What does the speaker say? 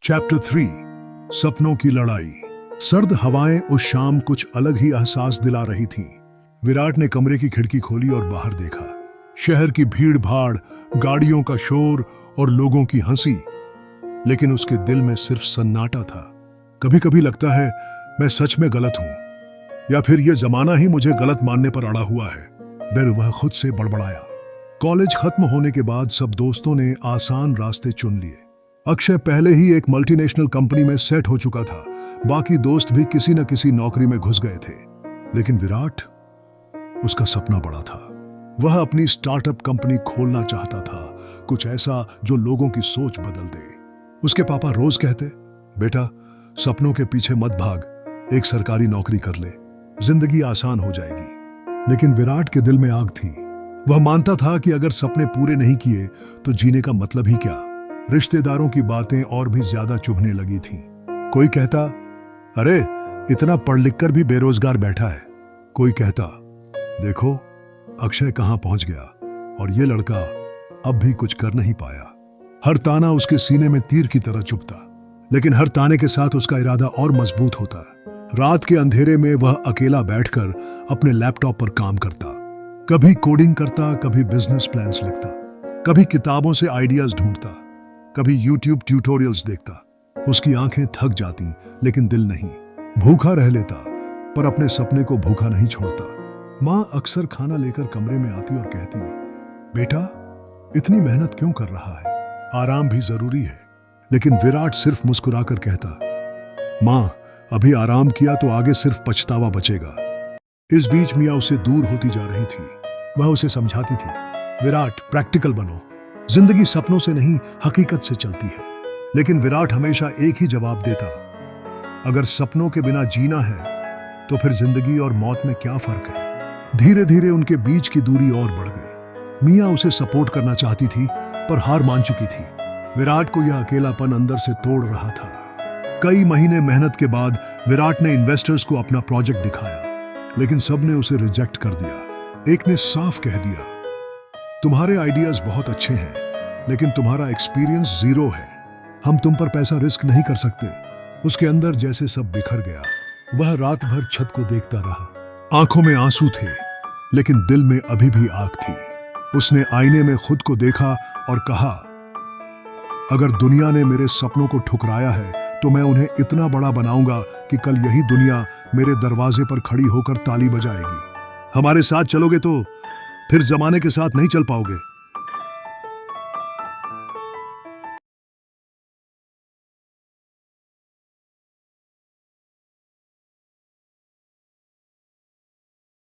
Chapter 3 सपनों की लड़ाई। सर्द हवाएं उस शाम कुछ अलग ही एहसास दिला रही थीं। विराट ने कमरे की खिड़की खोली और बाहर देखा। शहर की भीड़ भाड़, गाड़ियों का शोर और लोगों की हंसी, लेकिन उसके दिल में सिर्फ सन्नाटा था। कभी कभी लगता है मैं सच में गलत हूं या फिर यह जमाना ही मुझे गलत मानने पर अड़ा हुआ है, फिर वह खुद से बड़बड़ाया। कॉलेज खत्म होने के बाद सब दोस्तों ने आसान रास्ते चुन लिए। अक्षय पहले ही एक मल्टीनेशनल कंपनी में सेट हो चुका था, बाकी दोस्त भी किसी न किसी नौकरी में घुस गए थे। लेकिन विराट, उसका सपना बड़ा था। वह अपनी स्टार्टअप कंपनी खोलना चाहता था, कुछ ऐसा जो लोगों की सोच बदल दे। उसके पापा रोज कहते, बेटा सपनों के पीछे मत भाग, एक सरकारी नौकरी कर ले, जिंदगी आसान हो जाएगी। लेकिन विराट के दिल में आग थी। वह मानता था कि अगर सपने पूरे नहीं किए तो जीने का मतलब ही क्या। रिश्तेदारों की बातें और भी ज्यादा चुभने लगी थीं। कोई कहता, अरे इतना पढ़ लिख कर भी बेरोजगार बैठा है। कोई कहता, देखो अक्षय कहां पहुंच गया और ये लड़का अब भी कुछ कर नहीं पाया। हर ताना उसके सीने में तीर की तरह चुभता, लेकिन हर ताने के साथ उसका इरादा और मजबूत होता। रात के अंधेरे में वह अकेला बैठकर अपने लैपटॉप पर काम करता, कभी कोडिंग करता, कभी बिजनेस प्लान्स लिखता, कभी किताबों से आइडियाज ढूंढता, कभी यूट्यूब ट्यूटोरियल्स देखता। उसकी आंखें थक जाती, लेकिन दिल नहीं। भूखा रह लेता, पर अपने सपने को भूखा नहीं छोड़ता। माँ अक्सर खाना लेकर कमरे में आती और कहती, बेटा इतनी मेहनत क्यों कर रहा है, आराम भी जरूरी है। लेकिन विराट सिर्फ मुस्कुराकर कहता, माँ अभी आराम किया तो आगे सिर्फ पछतावा बचेगा। इस बीच मिया उससे दूर होती जा रही थी। वह उसे समझाती थी, विराट प्रैक्टिकल बनो, जिंदगी सपनों से नहीं हकीकत से चलती है। लेकिन विराट हमेशा एक ही जवाब देता, अगर सपनों के बिना जीना है तो फिर जिंदगी और मौत में क्या फर्क है। धीरे धीरे उनके बीच की दूरी और बढ़ गई। मिया उसे सपोर्ट करना चाहती थी, पर हार मान चुकी थी। विराट को यह अकेलापन अंदर से तोड़ रहा था। कई महीने मेहनत के बाद विराट ने इन्वेस्टर्स को अपना प्रोजेक्ट दिखाया, लेकिन सबने उसे रिजेक्ट कर दिया। एक ने साफ कह दिया, तुम्हारे आइडियाज बहुत अच्छे हैं, लेकिन तुम्हारा एक्सपीरियंस जीरो है, हम तुम पर पैसा रिस्क नहीं कर सकते। उसके अंदर जैसे सब बिखर गया। वह रात भर छत को देखता रहा। आंखों में आंसू थे, लेकिन दिल में अभी भी आग थी। उसने आईने में खुद को देखा और कहा, अगर दुनिया ने मेरे सपनों को ठुकराया है तो मैं उन्हें इतना बड़ा बनाऊंगा कि कल यही दुनिया मेरे दरवाजे पर खड़ी होकर ताली बजाएगी। हमारे साथ चलोगे तो फिर जमाने के साथ नहीं चल पाओगे।